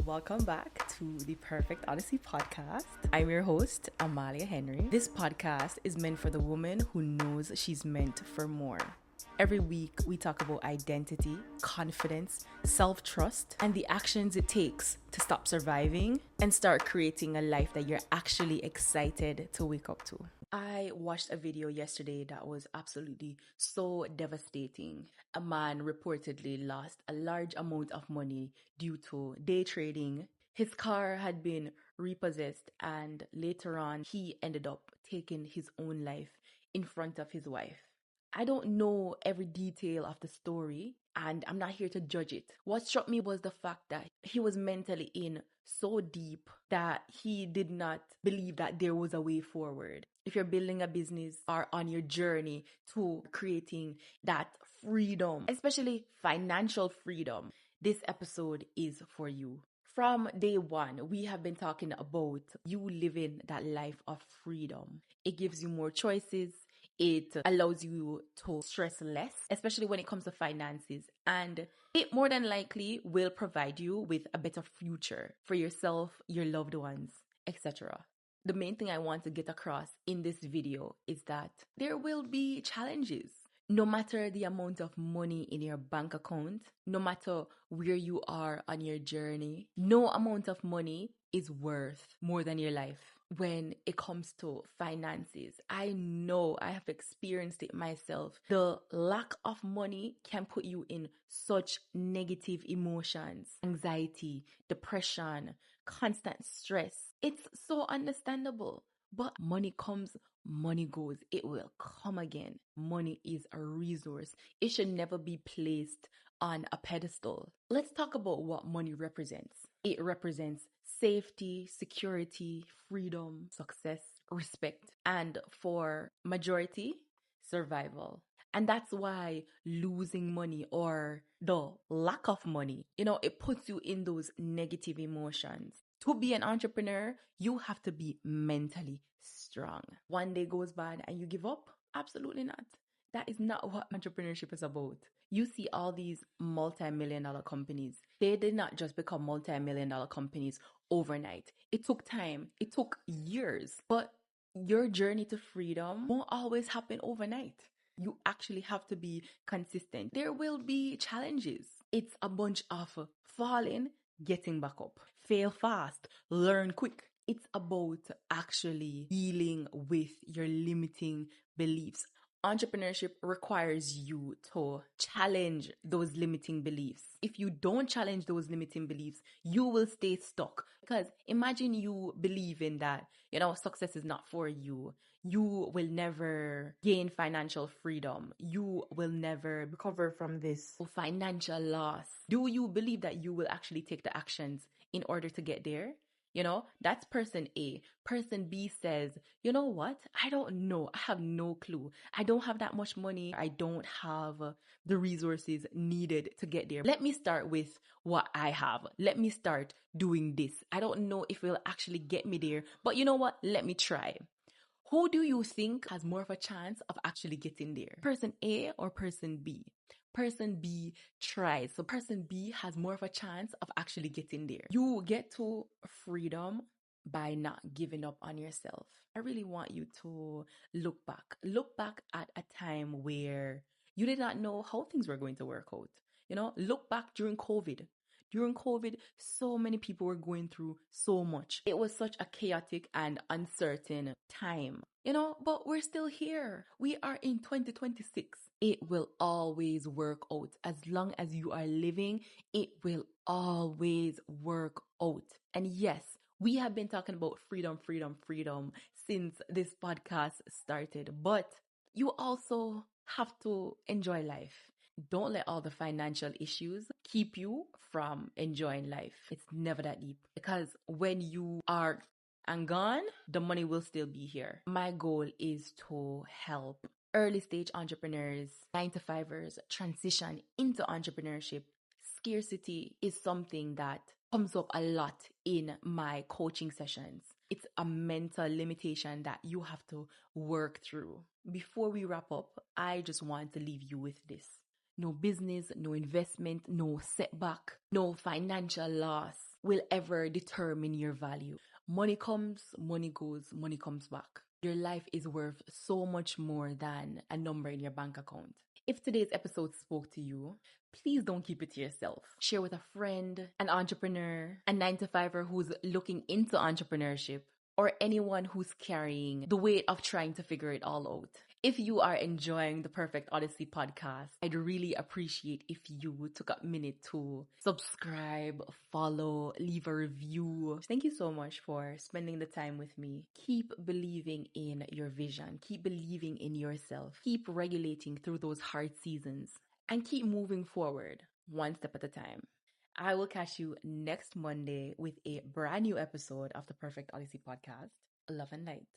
welcome back to the Perfect Odyssey podcast. I'm your host, Amalia Henry. This podcast is meant for the woman who knows she's meant for more. Every week, we talk about identity, confidence, self-trust, and the actions it takes to stop surviving and start creating a life that you're actually excited to wake up to. I watched a video yesterday that was absolutely so devastating. A man reportedly lost a large amount of money due to day trading. His car had been repossessed, and later on, he ended up taking his own life in front of his wife. I don't know every detail of the story, and I'm not here to judge it. What struck me was the fact that he was mentally in so deep that he did not believe that there was a way forward. If you're building a business or on your journey to creating that freedom, especially financial freedom, this episode is for you. From day one, we have been talking about you living that life of freedom. It gives you more choices. It allows you to stress less, especially when it comes to finances. And it more than likely will provide you with a better future for yourself, your loved ones, etc. The main thing I want to get across in this video is that there will be challenges. No matter the amount of money in your bank account, no matter where you are on your journey, no amount of money is worth more than your life. When it comes to finances, I know I have experienced it myself. The lack of money can put you in such negative emotions, anxiety, depression, constant stress. It's so understandable. But money comes, money goes. It will come again. Money is a resource. It should never be placed on a pedestal. Let's talk about what money represents. It represents safety, security, freedom, success, respect, and for majority, survival. And that's why losing money or the lack of money, it puts you in those negative emotions. To be an entrepreneur, you have to be mentally strong. One day goes by and you give up? Absolutely not. That is not what entrepreneurship is about. You see all these multi-million-dollar companies. They did not just become multi-million-dollar companies overnight. It took time. It took years. But your journey to freedom won't always happen overnight. You actually have to be consistent. There will be challenges. It's a bunch of falling, getting back up. Fail fast, learn quick. It's about actually dealing with your limiting beliefs. Entrepreneurship requires you to challenge those limiting beliefs. If you don't challenge those limiting beliefs, you will stay stuck. Because imagine you believing that, success is not for you. You will never gain financial freedom. You will never recover from this financial loss. Do you believe that you will actually take the actions in order to get there? That's person A. Person B says, you know what? I don't know. I have no clue. I don't have that much money. I don't have the resources needed to get there. Let me start with what I have. Let me start doing this. I don't know if it will actually get me there, but you know what? Let me try. Who do you think has more of a chance of actually getting there? Person A or person B? Person B tries. So person B has more of a chance of actually getting there. You get to freedom by not giving up on yourself. I really want you to look back. Look back at a time where you did not know how things were going to work out. Look back during COVID. During COVID, so many people were going through so much. It was such a chaotic and uncertain time, but we're still here. We are in 2026. It will always work out. As long as you are living, it will always work out. And yes, we have been talking about freedom since this podcast started, but you also have to enjoy life. Don't let all the financial issues keep you from enjoying life. It's never that deep. Because when you are gone, the money will still be here. My goal is to help early stage entrepreneurs, 9-to-5ers transition into entrepreneurship. Scarcity is something that comes up a lot in my coaching sessions. It's a mental limitation that you have to work through. Before we wrap up, I just want to leave you with this. No business, no investment, no setback, no financial loss will ever determine your value. Money comes, money goes, money comes back. Your life is worth so much more than a number in your bank account. If today's episode spoke to you, please don't keep it to yourself. Share with a friend, an entrepreneur, a 9-to-5er who's looking into entrepreneurship, or anyone who's carrying the weight of trying to figure it all out. If you are enjoying the Perfect Odyssey podcast, I'd really appreciate if you took a minute to subscribe, follow, leave a review. Thank you so much for spending the time with me. Keep believing in your vision. Keep believing in yourself. Keep regulating through those hard seasons and keep moving forward one step at a time. I will catch you next Monday with a brand new episode of the Perfect Odyssey podcast. Love and light.